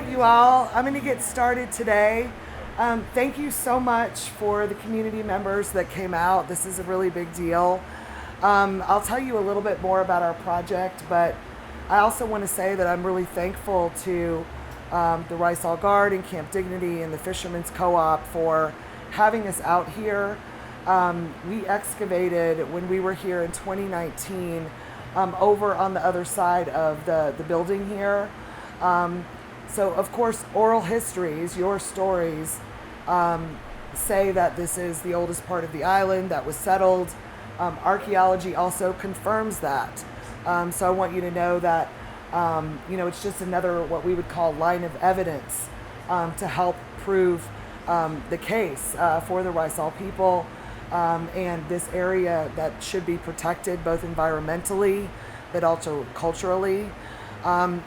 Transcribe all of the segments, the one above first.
right, you all, I'm going to get started today. Thank you so much for the community members that came out. This is a really big deal. I'll tell you a little bit more about our project, but I also want to say that I'm really thankful to the Rice All Guard and Camp Dignity and the Fishermen's Co-op for having us out here. We excavated when we were here in 2019 over on the other side of the building here. So of course, oral histories, your stories, say that this is the oldest part of the island that was settled. Archaeology also confirms that. So I want you to know that, it's just another what we would call line of evidence to help prove the case for the Rice All people and this area that should be protected both environmentally but also culturally.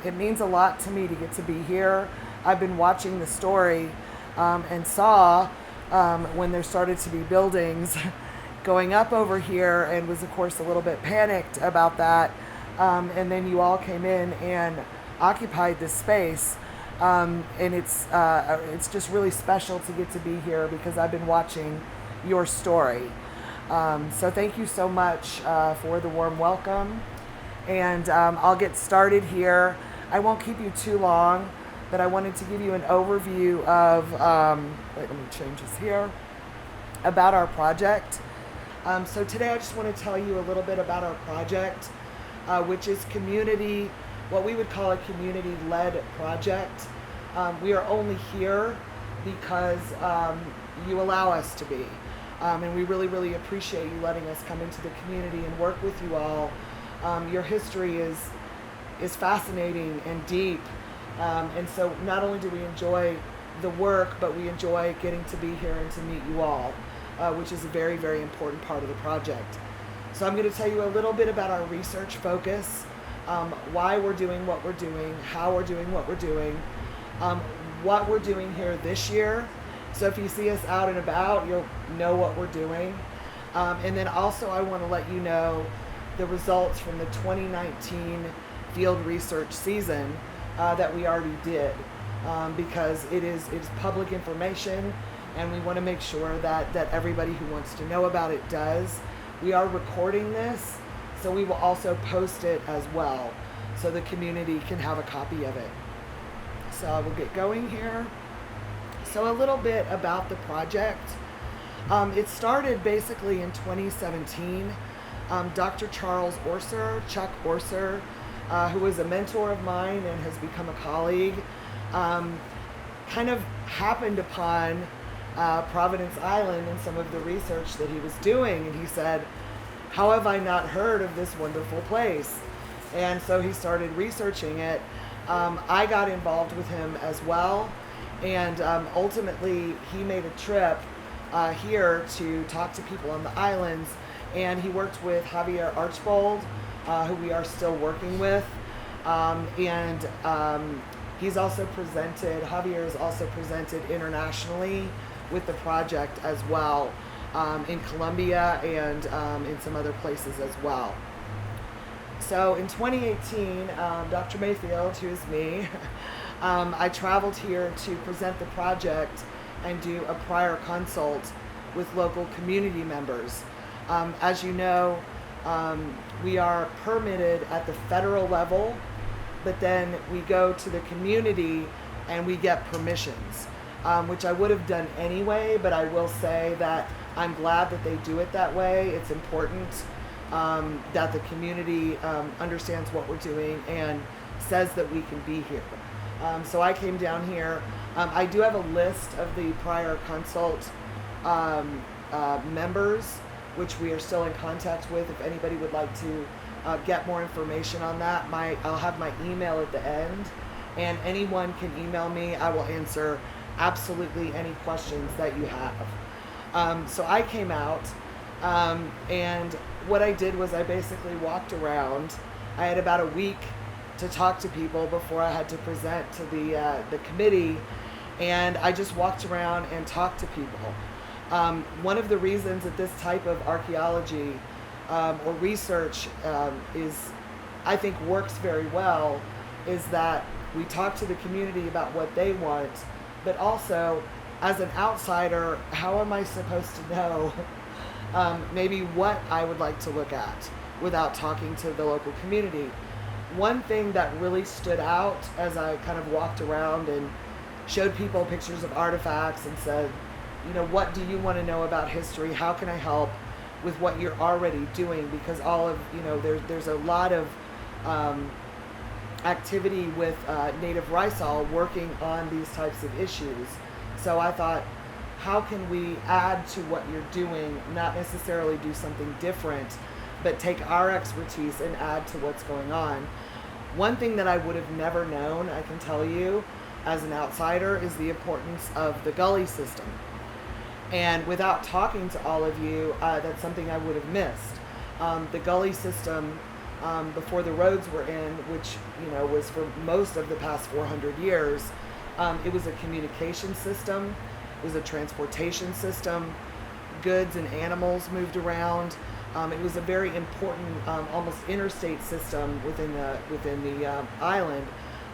It means a lot to me to get to be here. I've been watching the story and saw when there started to be buildings going up over here and was of course a little bit panicked about that. And then you all came in and occupied this space. And it's just really special to get to be here because I've been watching your story. So thank you so much for the warm welcome. And I'll get started here. I won't keep you too long, but I wanted to give you an overview of, let me change this here, about our project. So today I just want to tell you a little bit about our project, which is what we would call a community-led project. We are only here because you allow us to be. And we really, really appreciate you letting us come into the community and work with you all. Your history is fascinating and deep, and so not only do we enjoy the work, but we enjoy getting to be here and to meet you all, which is a very, very important part of the project. So I'm going to tell you a little bit about our research focus, why we're doing what we're doing, how we're doing what we're doing, what we're doing here this year. So if you see us out and about, you'll know what we're doing. And then also I want to let you know the results from the 2019 field research season that we already did, because it's public information and we want to make sure that everybody who wants to know about it does. We are recording this, so we will also post it as well so the community can have a copy of it. So we'll get going here. So a little bit about the project. It started basically in 2017. Dr. Chuck Orser, who was a mentor of mine and has become a colleague, kind of happened upon Providence Island and some of the research that he was doing, and he said, how have I not heard of this wonderful place? And so he started researching it. I got involved with him as well, and ultimately he made a trip here to talk to people on the islands. And he worked with Javier Archbold, who we are still working with. Javier is also presented internationally with the project as well, in Colombia and in some other places as well. So in 2018, Dr. Mayfield, who is me, I traveled here to present the project and do a prior consult with local community members. As you know, we are permitted at the federal level, but then we go to the community and we get permissions, which I would have done anyway, but I will say that I'm glad that they do it that way. It's important that the community understands what we're doing and says that we can be here. So I came down here. I do have a list of the prior consult members, which we are still in contact with. If anybody would like to get more information on that, I'll have my email at the end, and anyone can email me. I will answer absolutely any questions that you have. So I came out, and what I did was I basically walked around. I had about a week to talk to people before I had to present to the committee, and I just walked around and talked to people. One of the reasons that this type of archaeology or research I think works very well is that we talk to the community about what they want, but also as an outsider, how am I supposed to know maybe what I would like to look at without talking to the local community? One thing that really stood out as I kind of walked around and showed people pictures of artifacts and said, you know, what do you want to know about history? How can I help with what you're already doing? Because all of, you know, there's a lot of activity with native Rysal working on these types of issues. So I thought, how can we add to what you're doing, not necessarily do something different, but take our expertise and add to what's going on. One thing that I would have never known, I can tell you, as an outsider, is the importance of the gully system. And without talking to all of you, that's something I would have missed. The gully system, before the roads were in, which, you know, was for most of the past 400 years, it was a communication system, it was a transportation system, goods and animals moved around. It was a very important, almost interstate system within the island,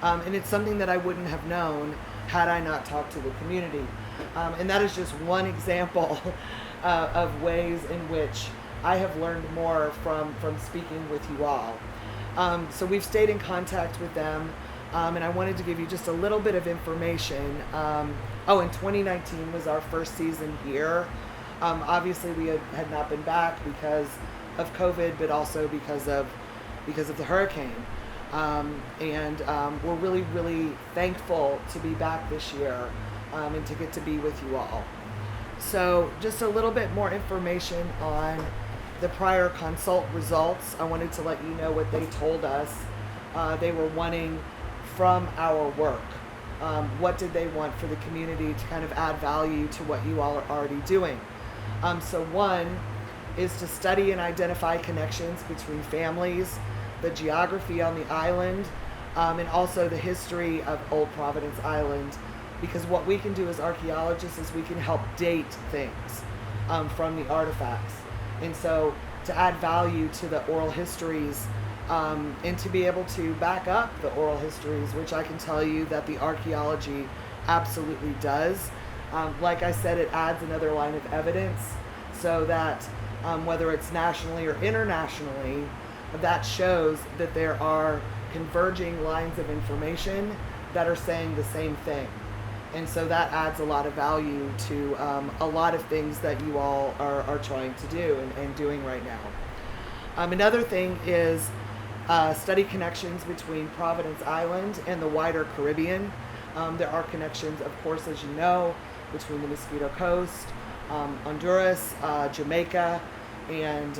and it's something that I wouldn't have known had I not talked to the community. And that is just one example of ways in which I have learned more from speaking with you all. So we've stayed in contact with them, and I wanted to give you just a little bit of information. And 2019 was our first season here. Obviously, we had not been back because of COVID, but also because of the hurricane. And we're really, really thankful to be back this year and to get to be with you all. So just a little bit more information on the prior consult results. I wanted to let you know what they told us they were wanting from our work. What did they want for the community to kind of add value to what you all are already doing? So one is to study and identify connections between families, the geography on the island, and also the history of Old Providence Island. Because what we can do as archaeologists is we can help date things from the artifacts. And so to add value to the oral histories and to be able to back up the oral histories, which I can tell you that the archaeology absolutely does. Like I said, it adds another line of evidence so that whether it's nationally or internationally, that shows that there are converging lines of information that are saying the same thing. And so that adds a lot of value to a lot of things that you all are trying to do and doing right now. Another thing is study connections between Providence Island and the wider Caribbean. There are connections, of course, as you know, between the Mosquito Coast, Honduras, Jamaica, and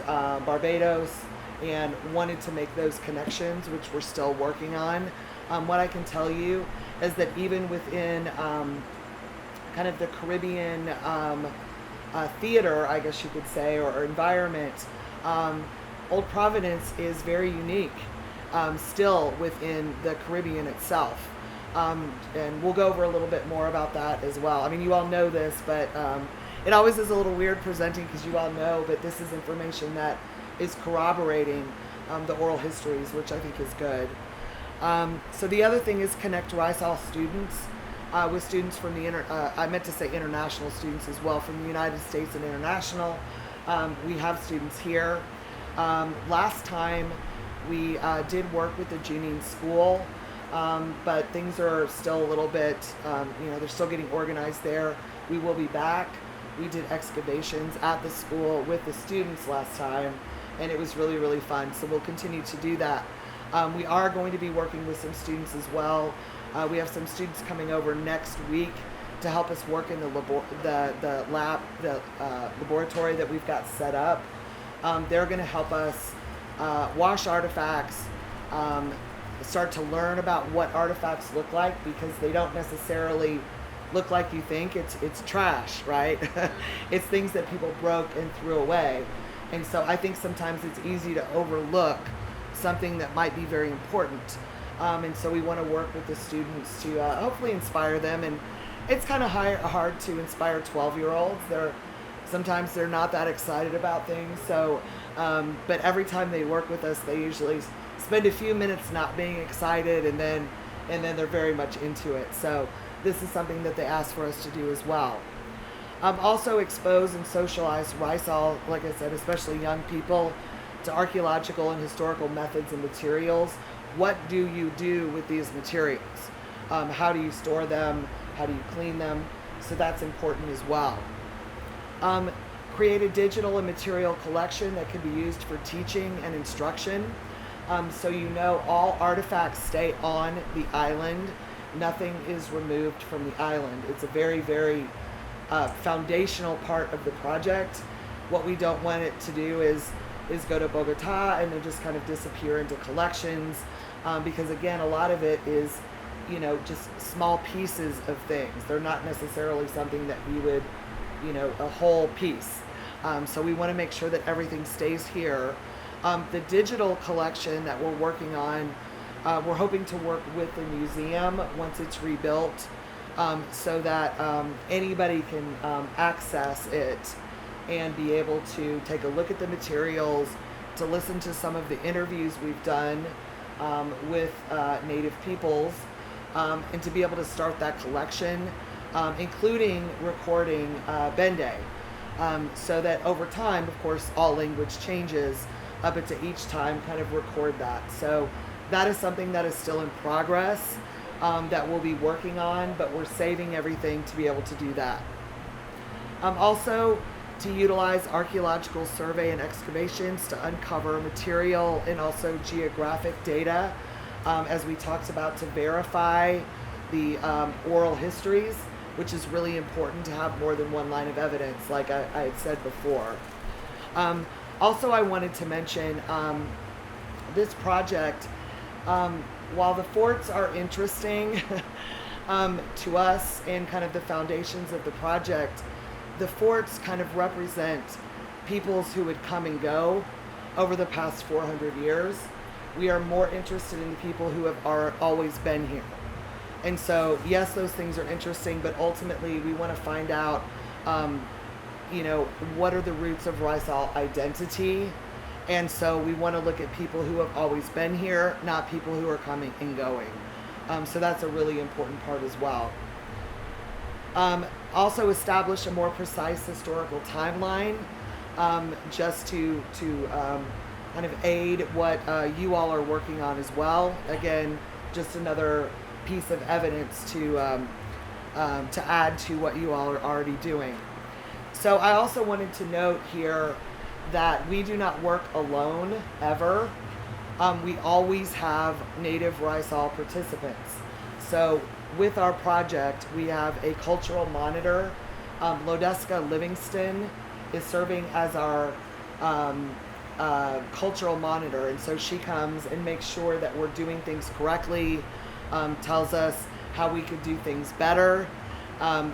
Barbados, and wanted to make those connections, which we're still working on. What I can tell you is that even within kind of the Caribbean theater, I guess you could say, or environment, Old Providence is very unique still within the Caribbean itself. And we'll go over a little bit more about that as well. I mean, you all know this, but it always is a little weird presenting because you all know, but this is information that is corroborating the oral histories, which I think is good. So the other thing is connect Rysal students with students from the I meant to say international students as well, from the United States and international. We have students here. Last time we did work with the Junine School, but things are still a little bit, they're still getting organized there. We will be back. We did excavations at the school with the students last time, and it was really, really fun. So we'll continue to do that. We are going to be working with some students as well. We have some students coming over next week to help us work in the laboratory that we've got set up. They're going to help us wash artifacts, start to learn about what artifacts look like, because they don't necessarily look like you think. It's trash, right? It's things that people broke and threw away. And so I think sometimes it's easy to overlook something that might be very important. And so we want to work with the students to hopefully inspire them. And it's kind of hard to inspire 12-year-olds. Sometimes they're not that excited about things. So, but every time they work with us, they usually spend a few minutes not being excited, and then and then they're very much into it. So this is something that they asked for us to do as well. Also expose and socialize Rysal, like I said, especially young people, to archaeological and historical methods and materials. What do you do with these materials? How do you store them? How do you clean them? So that's important as well. Create a digital and material collection that can be used for teaching and instruction. So you know all artifacts stay on the island. Nothing is removed from the island. It's a very, very foundational part of the project. What we don't want it to do is go to Bogota and then just kind of disappear into collections, because again, a lot of it is, you know, just small pieces of things. They're not necessarily something that we would, you know, a whole piece. So we want to make sure that everything stays here. The digital collection that we're working on, we're hoping to work with the museum once it's rebuilt, so that anybody can access it and be able to take a look at the materials, to listen to some of the interviews we've done with Native peoples, and to be able to start that collection, including recording Bende, so that over time, of course, all language changes, but to each time kind of record that. So that is something that is still in progress, that we'll be working on, but we're saving everything to be able to do that. Also, to utilize archaeological survey and excavations to uncover material and also geographic data, as we talked about, to verify the oral histories, which is really important to have more than one line of evidence, like I had said before. Also, I wanted to mention this project, while the forts are interesting to us and kind of the foundations of the project, the forts kind of represent peoples who would come and go over the past 400 years. We are more interested in the people who have always been here. And so, yes, those things are interesting, but ultimately we want to find out, you know, what are the roots of Rysal identity. And so we want to look at people who have always been here, not people who are coming and going. So that's a really important part as well. Also establish a more precise historical timeline, just to kind of aid what you all are working on as well. Again, just another piece of evidence to add to what you all are already doing. So I also wanted to note here that we do not work alone ever. We always have Native Rysal participants. So with our project, we have a cultural monitor. Lodeska Livingston is serving as our cultural monitor, and so she comes and makes sure that we're doing things correctly, tells us how we could do things better.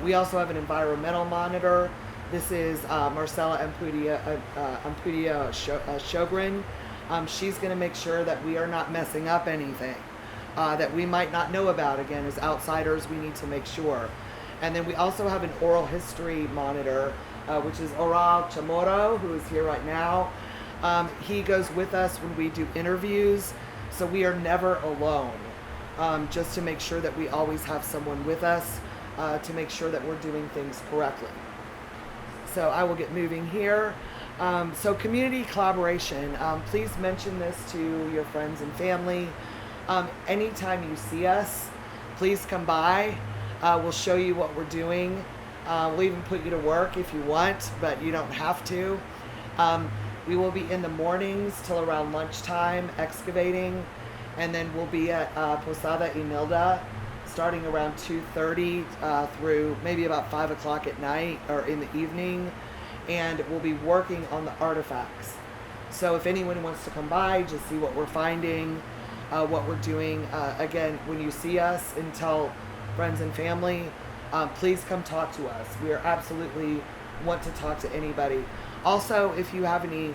We also have an environmental monitor. This is Marcela Ampudia Shogren. She's going to make sure that we are not messing up anything that we might not know about. Again, as outsiders, we need to make sure. And then we also have an oral history monitor, which is Oral Chamorro, who is here right now. He goes with us when we do interviews, so we are never alone, just to make sure that we always have someone with us to make sure that we're doing things correctly. So I will get moving here. So community collaboration, please mention this to your friends and family. Anytime you see us, please come by. We'll show you what we're doing. We'll even put you to work if you want, but you don't have to. We will be in the mornings till around lunchtime excavating, and then we'll be at Posada Inilda starting around 2:30 through maybe about 5 o'clock at night or in the evening, and we'll be working on the artifacts. So if anyone wants to come by, just see what we're finding, what we're doing. Again, when you see us and tell friends and family, please come talk to us. We are absolutely want to talk to anybody. Also, if you have any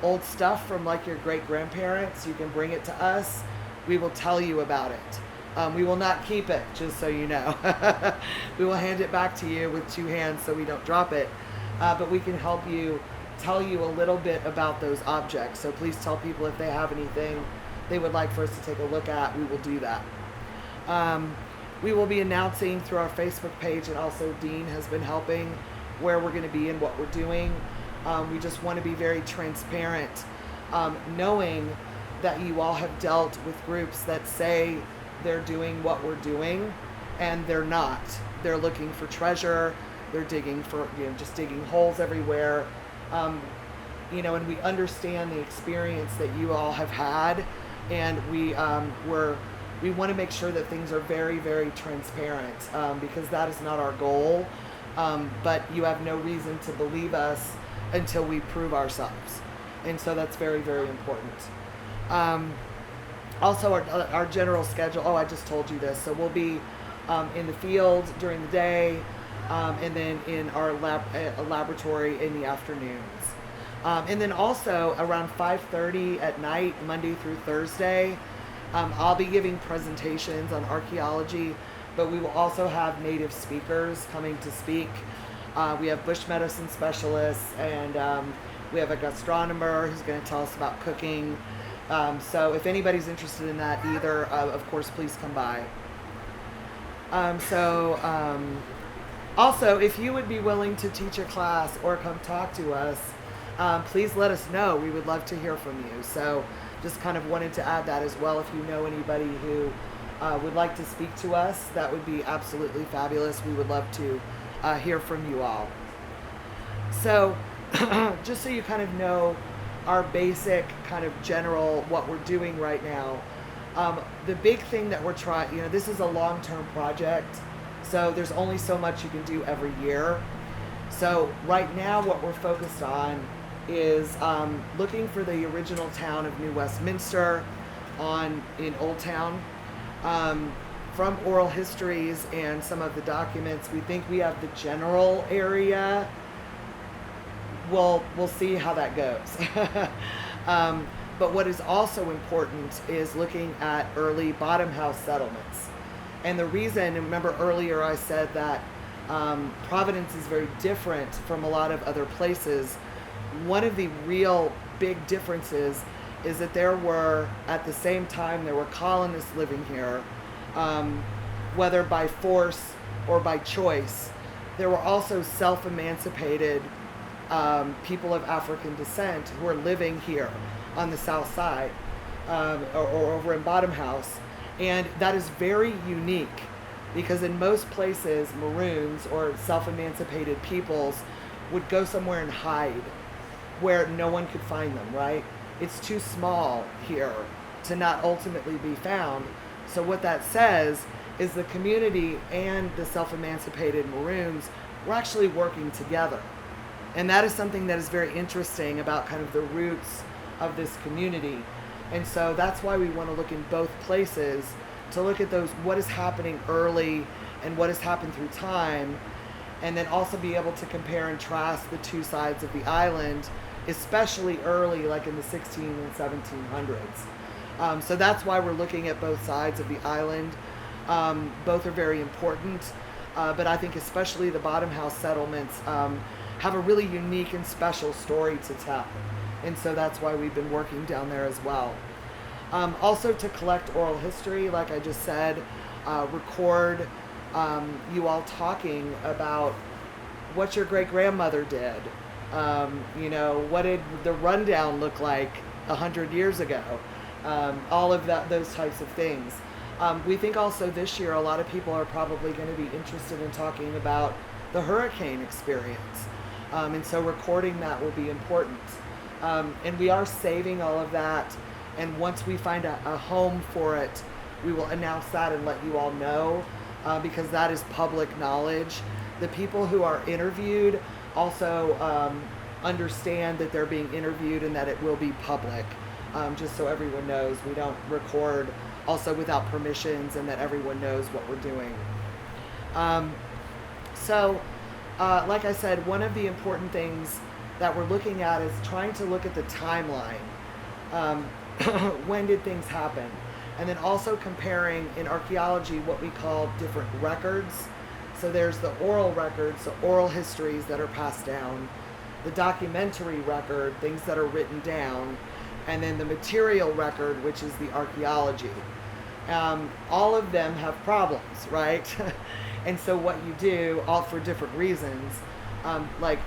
old stuff from like your great-grandparents, you can bring it to us. We will tell you about it. We will not keep it, just so you know. We will hand it back to you with 2 hands so we don't drop it. But we can help you, tell you a little bit about those objects. So please tell people if they have anything they would like for us to take a look at, we will do that. We will be announcing through our Facebook page, and also Dean has been helping, where we're going to be and what we're doing. We just want to be very transparent, knowing that you all have dealt with groups that say they're doing what we're doing, and they're not. They're looking for treasure. They're digging for, just digging holes everywhere. And we understand the experience that you all have had, and we want to make sure that things are very, very transparent, because that is not our goal. But you have no reason to believe us until we prove ourselves. And so that's very, very important. Also, our general schedule, I just told you this. So we'll be in the field during the day, and then in our laboratory in the afternoons. And then also around 5:30 at night, Monday through Thursday, I'll be giving presentations on archaeology, but we will also have native speakers coming to speak. We have bush medicine specialists, and we have a gastronomer who's going to tell us about cooking. So if anybody's interested in that either, of course, please come by. Also, if you would be willing to teach a class or come talk to us, please let us know. We would love to hear from you. So just kind of wanted to add that as well. If you know anybody who would like to speak to us, that would be absolutely fabulous. We would love to hear from you all. So just so you kind of know our basic kind of general what we're doing right now, the big thing that we're trying, this is a long-term project, so there's only so much you can do every year. So right now what we're focused on is looking for the original town of New Westminster in Old Town. From oral histories and some of the documents, we think we have the general area. We'll see how that goes. But what is also important is looking at early bottom house settlements. And the reason, and remember earlier I said that Providence is very different from a lot of other places. One of the real big differences is that at the same time, there were colonists living here, whether by force or by choice. There were also self-emancipated people of African descent who are living here on the south side, or over in Bottom House. And that is very unique, because in most places, Maroons or self-emancipated peoples would go somewhere and hide where no one could find them, right? It's too small here to not ultimately be found. So what that says is the community and the self-emancipated Maroons were actually working together. And that is something that is very interesting about kind of the roots of this community. And so that's why we want to look in both places, to look at what is happening early and what has happened through time, and then also be able to compare and contrast the two sides of the island, especially early, like in the 16 and 1700s. So that's why we're looking at both sides of the island. Both are very important, but I think especially the bottom house settlements have a really unique and special story to tell. And so that's why we've been working down there as well. Also to collect oral history, like I just said, record you all talking about what your great-grandmother did. What did the rundown look like 100 years ago? All of those types of things. We think also this year a lot of people are probably going to be interested in talking about the hurricane experience. And so recording that will be important. And we are saving all of that. And once we find a home for it, we will announce that and let you all know, because that is public knowledge. The people who are interviewed also understand that they're being interviewed and that it will be public, just so everyone knows. We don't record also without permissions, and that everyone knows what we're doing. Like I said, one of the important things that we're looking at is trying to look at the timeline. When did things happen? And then also comparing in archaeology what we call different records. So there's the oral records, the oral histories that are passed down, the documentary record, things that are written down, and then the material record, which is the archaeology. All of them have problems, right? And so what you do, all for different reasons, like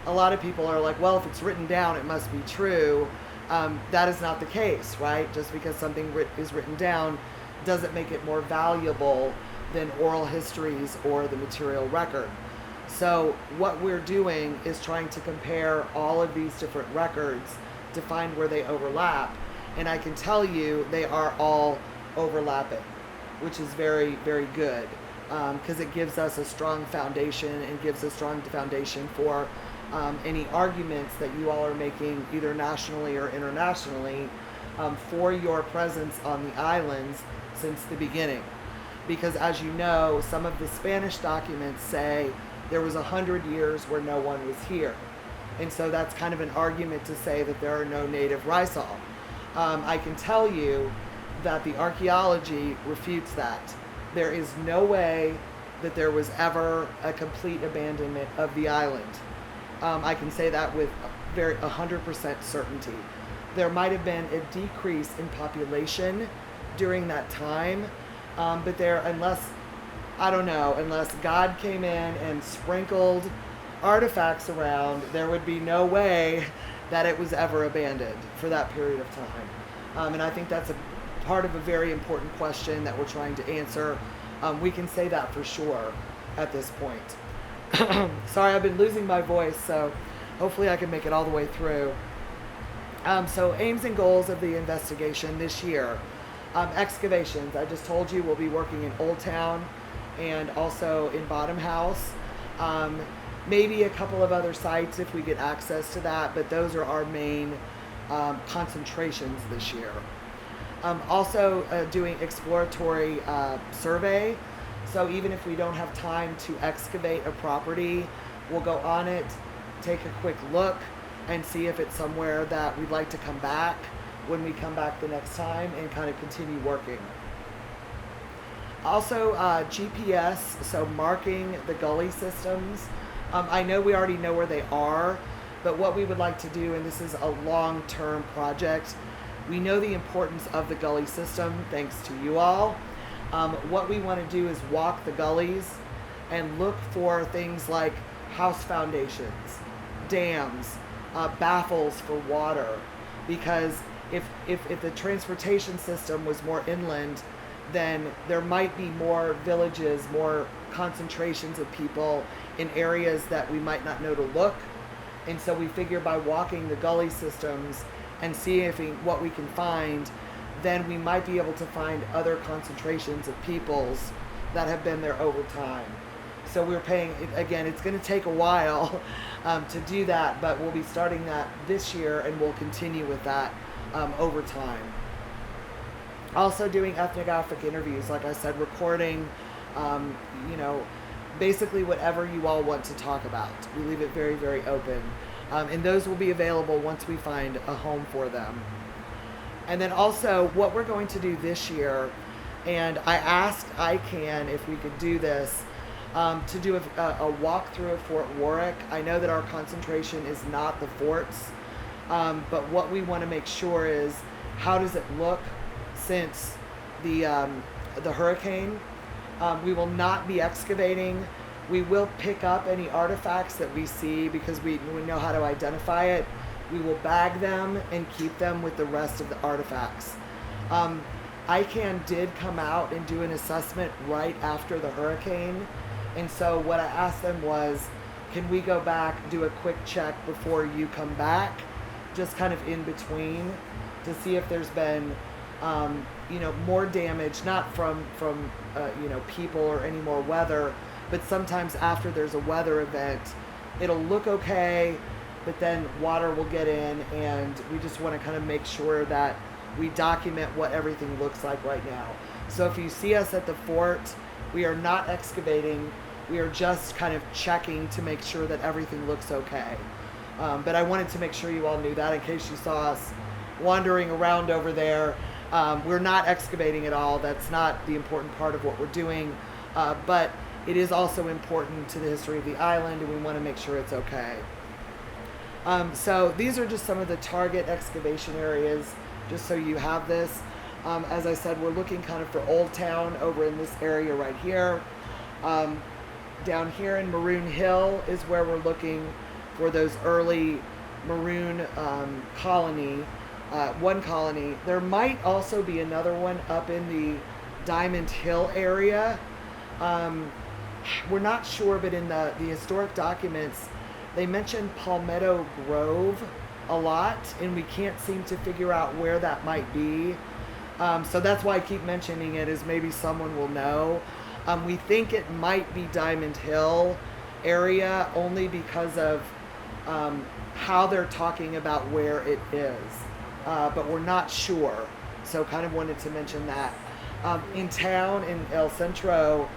a lot of people are like, well, if it's written down, it must be true. That is not the case, right? Just because something is written down doesn't make it more valuable than oral histories or the material record. So what we're doing is trying to compare all of these different records to find where they overlap. And I can tell you they are all overlapping, which is very, very good, because it gives us a strong foundation and gives a strong foundation for any arguments that you all are making either nationally or internationally for your presence on the islands since the beginning. Because as you know, some of the Spanish documents say there was 100 years where no one was here. And so that's kind of an argument to say that there are no native Rysal. I can tell you that the archaeology refutes that. There is no way that there was ever a complete abandonment of the island. I can say that with 100% certainty. There might have been a decrease in population during that time, but unless God came in and sprinkled artifacts around, there would be no way that it was ever abandoned for that period of time. And I think that's a part of a very important question that we're trying to answer. We can say that for sure at this point. Sorry, I've been losing my voice, so hopefully I can make it all the way through. So aims and goals of the investigation this year. Excavations, I just told you we'll be working in Old Town and also in Bottom House. Maybe a couple of other sites if we get access to that, but those are our main concentrations this year. Also doing exploratory survey. So even if we don't have time to excavate a property, we'll go on it, take a quick look, and see if it's somewhere that we'd like to come back when we come back the next time and kind of continue working. Also GPS, so marking the gully systems. I know we already know where they are, but what we would like to do, and this is a long-term project, we know the importance of the gully system thanks to you all. What we want to do is walk the gullies and look for things like house foundations, dams, baffles for water, because if the transportation system was more inland, then there might be more villages, more concentrations of people in areas that we might not know to look. And so we figure by walking the gully systems and seeing what we can find, then we might be able to find other concentrations of peoples that have been there over time. So we're paying, again, it's going to take a while to do that, but we'll be starting that this year and we'll continue with that over time. Also doing ethnographic interviews, like I said, recording, basically whatever you all want to talk about. We leave it very, very open. And those will be available once we find a home for them. And then also what we're going to do this year, and I asked ICANN if we could do this, to do a walkthrough of Fort Warwick. I know that our concentration is not the forts, but what we want to make sure is how does it look since the hurricane. We will not be excavating. We will pick up any artifacts that we see because we know how to identify it. We will bag them and keep them with the rest of the artifacts. ICANN did come out and do an assessment right after the hurricane. And so what I asked them was, can we go back, do a quick check before you come back, just kind of in between, to see if there's been more damage, not from people or any more weather, but sometimes after there's a weather event, it'll look okay, but then water will get in, and we just want to kind of make sure that we document what everything looks like right now. So if you see us at the fort, we are not excavating, we are just kind of checking to make sure that everything looks okay. But I wanted to make sure you all knew that in case you saw us wandering around over there. We're not excavating at all. That's not the important part of what we're doing. But it is also important to the history of the island, and we want to make sure it's okay. So these are just some of the target excavation areas, just so you have this. As I said, we're looking kind of for Old Town over in this area right here. Down here in Maroon Hill is where we're looking for those early Maroon colony, one colony. There might also be another one up in the Diamond Hill area. We're not sure, but in the historic documents, they mention Palmetto Grove a lot, and we can't seem to figure out where that might be. So that's why I keep mentioning it, is maybe someone will know. We think it might be Diamond Hill area only because of how they're talking about where it is. But we're not sure. So kind of wanted to mention that. In town, in El Centro,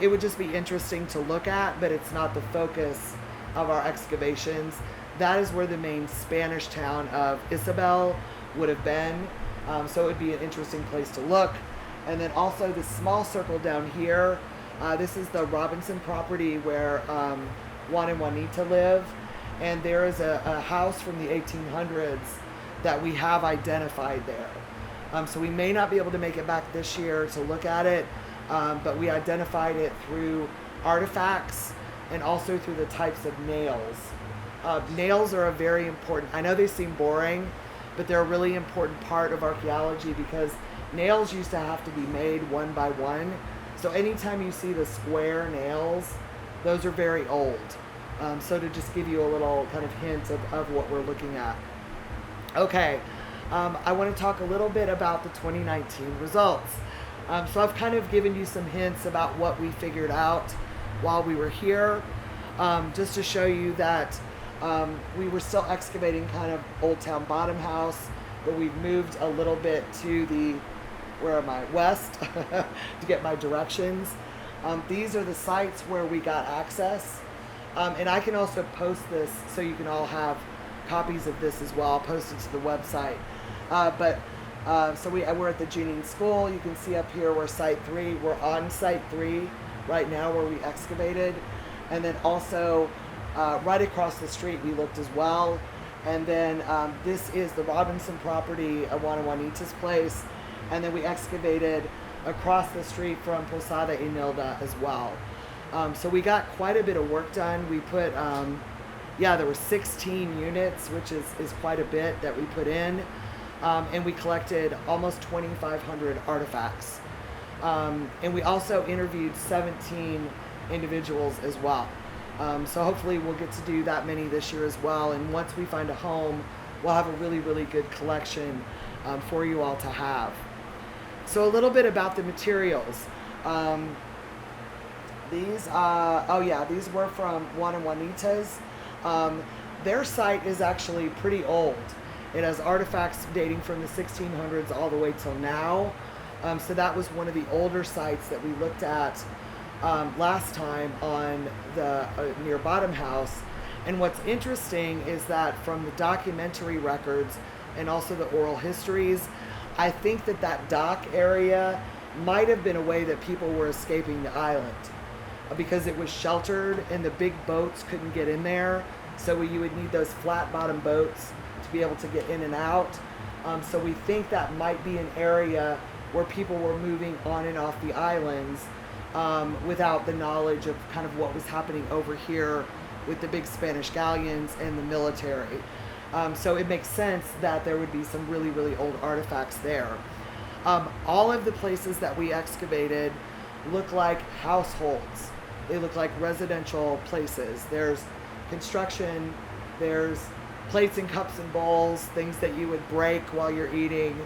it would just be interesting to look at, but it's not the focus of our excavations. That is where the main Spanish town of Isabel would have been. So it would be an interesting place to look. And then also the small circle down here, this is the Robinson property where Juan and Juanita live. And there is a house from the 1800s that we have identified there. So we may not be able to make it back this year to look at it, but we identified it through artifacts and also through the types of nails. Nails are a very important, I know they seem boring, but they're a really important part of archaeology because nails used to have to be made one by one. So anytime you see the square nails, those are very old. So to just give you a little kind of hint of what we're looking at. Okay, I want to talk a little bit about the 2019 results. So I've kind of given you some hints about what we figured out while we were here, just to show you that we were still excavating kind of Old Town Bottom House, but we've moved a little bit to the, where am I, west, to get my directions. These are the sites where we got access, and I can also post this so you can all have copies of this as well. I'll post it to the website. So we're at the Jeanine School. You can see up here we're site 3. We're on site 3 right now where we excavated, and then also right across the street we looked as well. And then this is the Robinson property, Juan and Juanita's place, and then we excavated across the street from Posada y Nilda as well. So we got quite a bit of work done. We put, there were 16 units, which is quite a bit that we put in, and we collected almost 2,500 artifacts. And we also interviewed 17 individuals as well. So hopefully we'll get to do that many this year as well. And once we find a home, we'll have a really, really good collection for you all to have. So a little bit about the materials. These were from Juan and Juanita's. Their site is actually pretty old. It has artifacts dating from the 1600s all the way till now. So that was one of the older sites that we looked at last time on the near Bottom House. And what's interesting is that from the documentary records and also the oral histories, I think that dock area might have been a way that people were escaping the island, because it was sheltered and the big boats couldn't get in there. So you would need those flat bottom boats to be able to get in and out. So we think that might be an area where people were moving on and off the islands without the knowledge of kind of what was happening over here with the big Spanish galleons and the military. So it makes sense that there would be some really, really old artifacts there. All of the places that we excavated look like households. They look like residential places. There's construction, there's plates and cups and bowls, things that you would break while you're eating.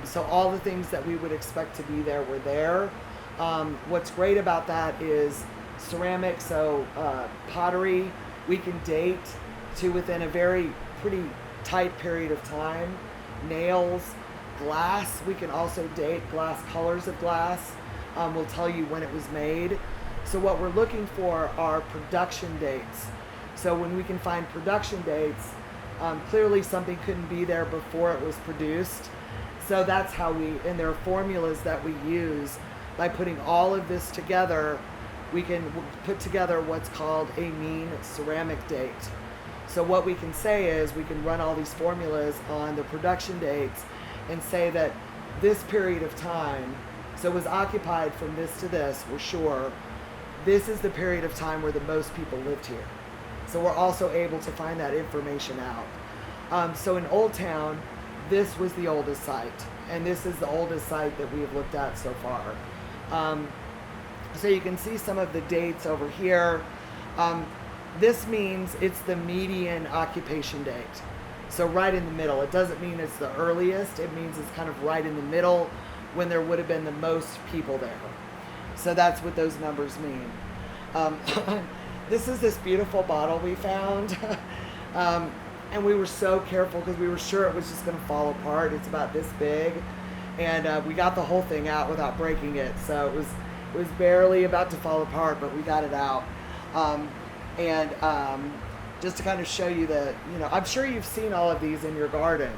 So all the things that we would expect to be there were there. What's great about that is ceramic, so pottery, we can date to within a pretty tight period of time. Nails, glass, we can also date glass, colors of glass. Will tell you when it was made. So what we're looking for are production dates. So when we can find production dates, clearly something couldn't be there before it was produced. So that's how and there are formulas that we use. By putting all of this together, we can put together what's called a mean ceramic date. So what we can say is we can run all these formulas on the production dates and say that this period of time, so it was occupied from this to this, we're sure. This is the period of time where the most people lived here. So we're also able to find that information out. So in Old Town, this was the oldest site, and this is the oldest site that we have looked at so far. So you can see some of the dates over here. This means it's the median occupation date. So right in the middle. It doesn't mean it's the earliest. It means it's kind of right in the middle when there would have been the most people there. So that's what those numbers mean. This is this beautiful bottle we found. And we were so careful because we were sure it was just going to fall apart. It's about this big. And we got the whole thing out without breaking it. So it was barely about to fall apart, but we got it out. Just to kind of show you that, I'm sure you've seen all of these in your garden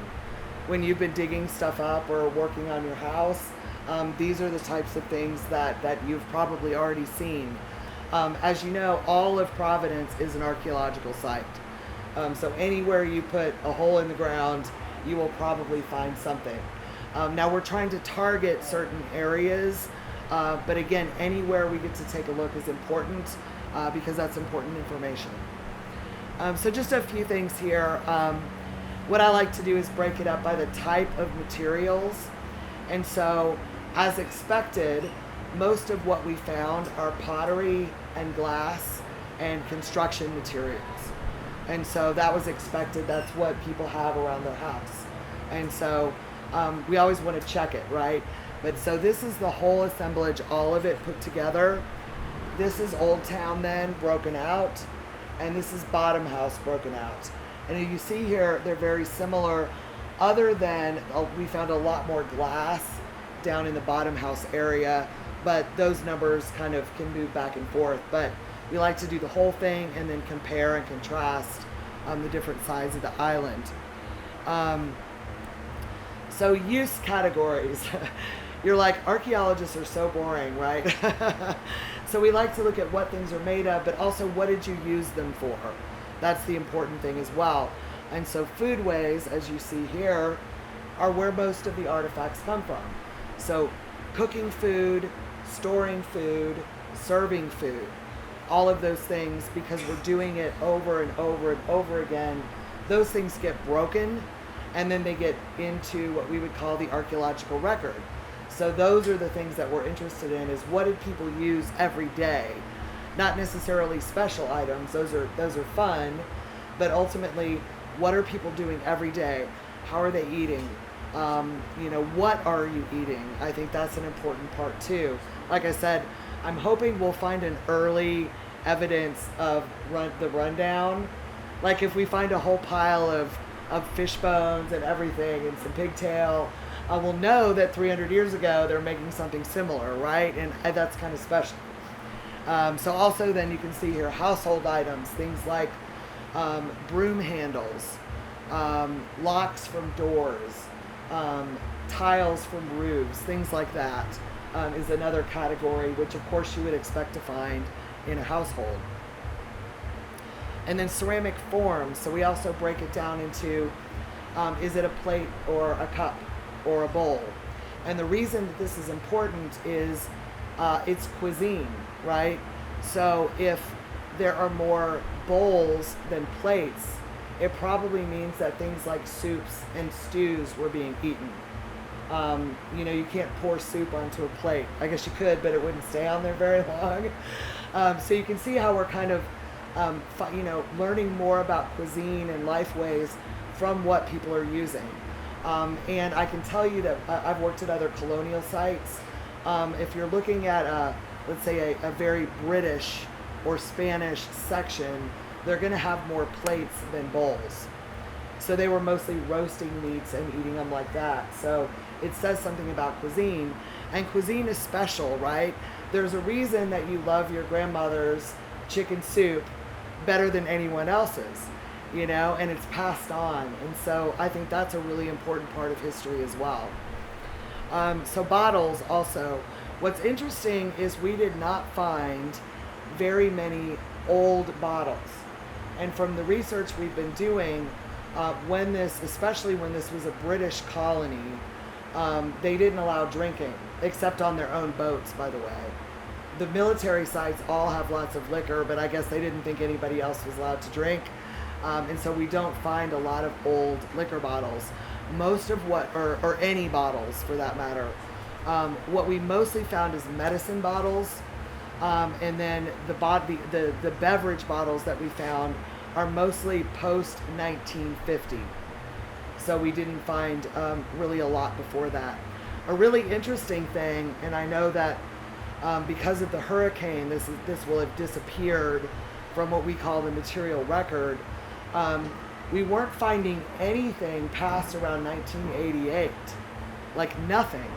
when you've been digging stuff up or working on your house. These are the types of things that you've probably already seen. As you know, all of Providence is an archaeological site. So anywhere you put a hole in the ground, you will probably find something. Now we're trying to target certain areas, but again, anywhere we get to take a look is important because that's important information. So just a few things here. What I like to do is break it up by the type of materials. And so, as expected, most of what we found are pottery and glass and construction materials. And so that was expected. That's what people have around their house. And so we always want to check it, right? But so this is the whole assemblage, all of it put together. This is Old Town then, broken out. And this is Bottom House broken out. And you see here, they're very similar, other than we found a lot more glass down in the Bottom House area, but those numbers kind of can move back and forth. But we like to do the whole thing and then compare and contrast the different sides of the island. So use categories. You're like, archaeologists are so boring, right? So we like to look at what things are made of, but also what did you use them for? That's the important thing as well. And so foodways, as you see here, are where most of the artifacts come from. So cooking food, storing food, serving food, all of those things, because we're doing it over and over and over again, those things get broken and then they get into what we would call the archaeological record. So those are the things that we're interested in, is what did people use every day? Not necessarily special items, those are fun, but ultimately, what are people doing every day? How are they eating? What are you eating? I think that's an important part too. Like I said, I'm hoping we'll find an early evidence of the rundown. Like if we find a whole pile of fish bones and everything and some pigtail, we'll know that 300 years ago they're making something similar, right? And that's kind of special. So also then you can see here household items, things like broom handles, locks from doors, tiles from roofs, things like that is another category, which of course you would expect to find in a household. And then ceramic forms. So we also break it down into, is it a plate or a cup or a bowl? And the reason that this is important is it's cuisine, right? So if there are more bowls than plates, it probably means that things like soups and stews were being eaten. You can't pour soup onto a plate. I guess you could, but it wouldn't stay on there very long. So you can see how we're kind of, learning more about cuisine and life ways from what people are using. And I can tell you that I've worked at other colonial sites. If you're looking at, let's say, a very British or Spanish section, they're going to have more plates than bowls. So they were mostly roasting meats and eating them like that. So it says something about cuisine. And cuisine is special, right? There's a reason that you love your grandmother's chicken soup better than anyone else's, and it's passed on. And so I think that's a really important part of history as well. So bottles also. What's interesting is we did not find very many old bottles. And from the research we've been doing, especially when this was a British colony, they didn't allow drinking, except on their own boats, by the way. The military sites all have lots of liquor, but I guess they didn't think anybody else was allowed to drink. And so we don't find a lot of old liquor bottles. Most of what, or any bottles for that matter, what we mostly found is medicine bottles. And then the beverage bottles that we found are mostly post 1950. So we didn't find really a lot before that. A really interesting thing, and I know that because of the hurricane, this will have disappeared from what we call the material record. We weren't finding anything past around 1988, like nothing.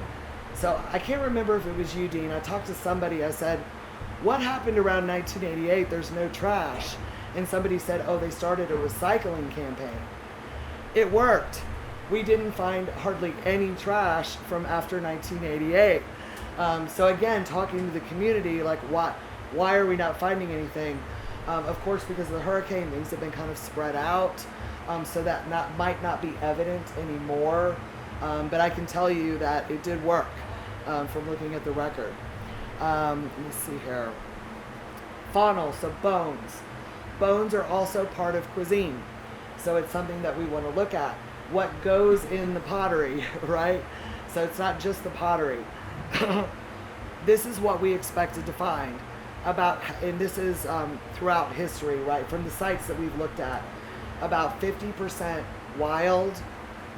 So I can't remember if it was you, Dean. I talked to somebody. I said, "What happened around 1988? There's no trash." And somebody said, "Oh, they started a recycling campaign." It worked. We didn't find hardly any trash from after 1988. So again, talking to the community, like why are we not finding anything? Of course, because of the hurricane, things have been kind of spread out, so that might not be evident anymore. But I can tell you that it did work from looking at the record. Let me see here. Faunal, so bones. Bones are also part of cuisine. So it's something that we want to look at. What goes in the pottery, right? So it's not just the pottery. This is what we expected to find and this is throughout history, right? From the sites that we've looked at, about 50% wild,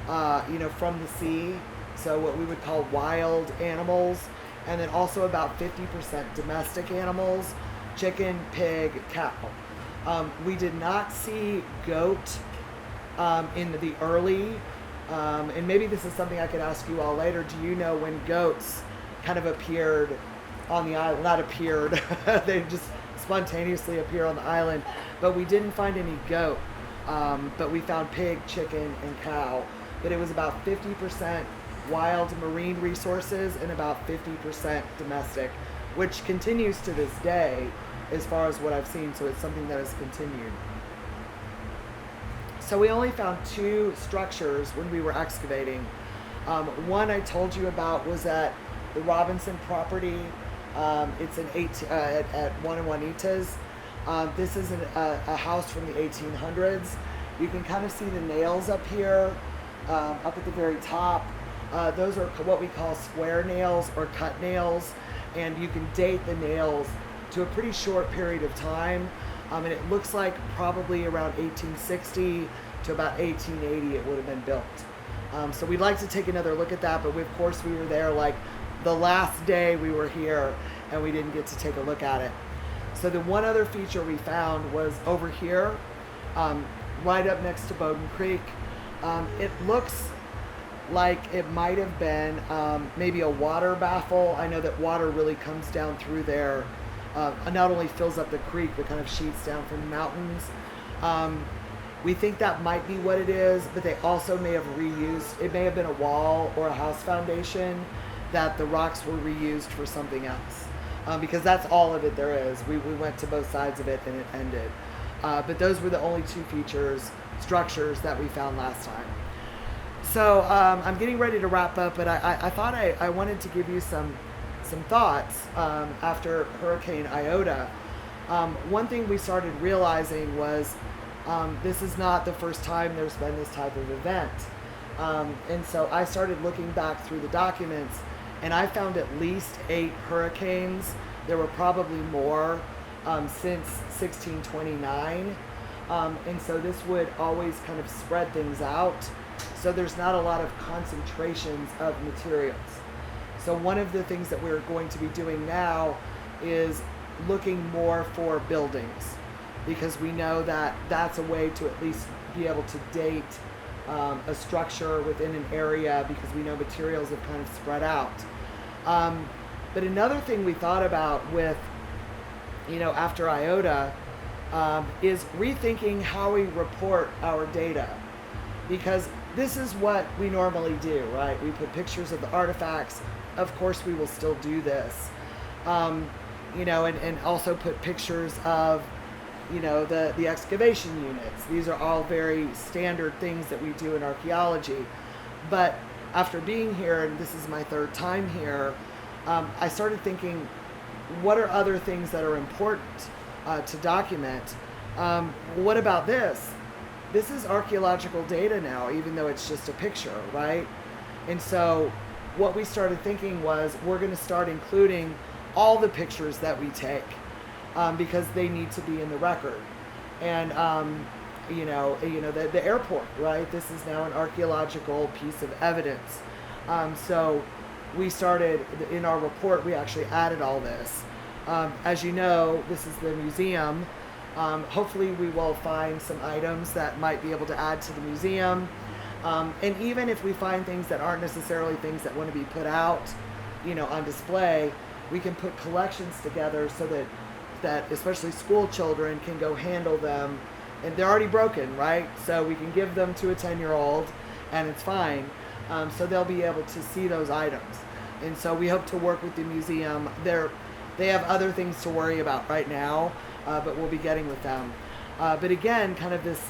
from the sea. So what we would call wild animals, and then also about 50% domestic animals, chicken, pig, cow. We did not see goat in the early, and maybe this is something I could ask you all later. Do you know when goats kind of appeared on the island? Not appeared, they just spontaneously appear on the island, but we didn't find any goat, but we found pig, chicken, and cow. But it was about 50% wild marine resources and about 50% domestic, which continues to this day as far as what I've seen, so it's something that has continued. So we only found 2 structures when we were excavating. One I told you about was at the Robinson property. It's at one in Juanitas. This is a house from the 1800s. You can kind of see the nails up here, up at the very top. Those are what we call square nails or cut nails, and you can date the nails to a pretty short period of time. And it looks like probably around 1860 to about 1880 it would have been built. So we'd like to take another look at that, but of course we were there like the last day we were here and we didn't get to take a look at it. So the one other feature we found was over here, right up next to Bowden Creek. It looks like it might have been maybe a water baffle. I know that water really comes down through there, not only fills up the creek, but kind of sheets down from the mountains. We think that might be what it is, but they also may have reused, it may have been a wall or a house foundation that the rocks were reused for something else. Because that's all of it there is. We went to both sides of it and it ended. But those were the only 2 structures that we found last time. So I'm getting ready to wrap up, but I thought I wanted to give you some thoughts after Hurricane Iota. One thing we started realizing was this is not the first time there's been this type of event. And so I started looking back through the documents, and I found at least 8 hurricanes. There were probably more since 1629. And so this would always kind of spread things out. So there's not a lot of concentrations of materials. So one of the things that we're going to be doing now is looking more for buildings, because we know that that's a way to at least be able to date a structure within an area, because we know materials have kind of spread out. But another thing we thought about with, after Iota, is rethinking how we report our data, because this is what we normally do, right? We put pictures of the artifacts. Of course, we will still do this, and also put pictures of, the excavation units. These are all very standard things that we do in archaeology. But after being here, and this is my third time here, I started thinking, what are other things that are important to document? What about this? This is archaeological data now, even though it's just a picture, right? And so what we started thinking was, we're going to start including all the pictures that we take, because they need to be in the record. And the airport, right? This is now an archaeological piece of evidence. So we started, in our report, we actually added all this. As you know, this is the museum. Hopefully we will find some items that might be able to add to the museum. And even if we find things that aren't necessarily things that want to be put out, on display, we can put collections together so that especially school children can go handle them. And they're already broken, right? So we can give them to a 10-year-old and it's fine. So they'll be able to see those items. And so we hope to work with the museum. They have other things to worry about right now, but we'll be getting with them. But again, kind of this,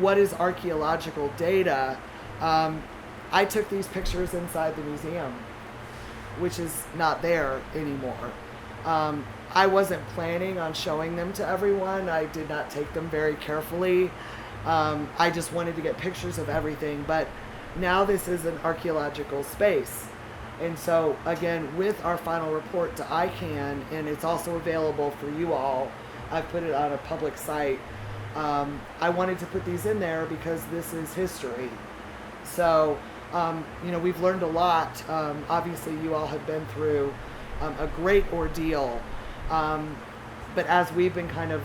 what is archaeological data? I took these pictures inside the museum, which is not there anymore. I wasn't planning on showing them to everyone. I did not take them very carefully. I just wanted to get pictures of everything, but now this is an archaeological space. And so again, with our final report to ICANN, and it's also available for you all, I've put it on a public site. I wanted to put these in there because this is history. So, we've learned a lot. Obviously you all have been through a great ordeal. But as we've been kind of,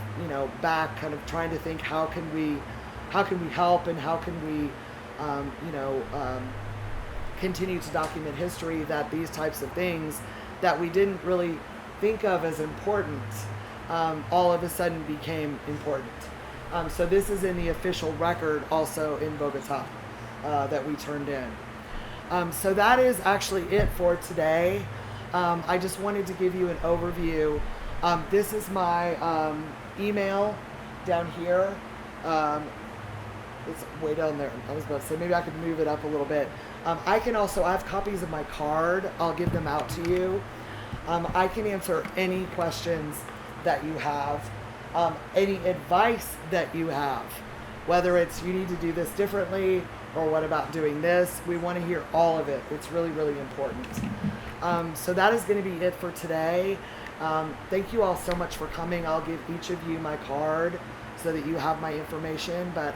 back kind of trying to think, how can we help, and how can we, continue to document history, that these types of things that we didn't really think of as important, all of a sudden became important. So this is in the official record also in Bogota that we turned in. So that is actually it for today. I just wanted to give you an overview. This is my email down here. It's way down there. I was about to say, maybe I could move it up a little bit. I have copies of my card. I'll give them out to you. I can answer any questions that you have, any advice that you have, whether it's you need to do this differently or what about doing this. We want to hear all of it. It's really, really important. So that is going to be it for today. Thank you all so much for coming. I'll give each of you my card so that you have my information, but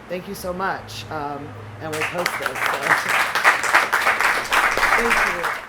thank you so much, and we'll post this. So. Thank you.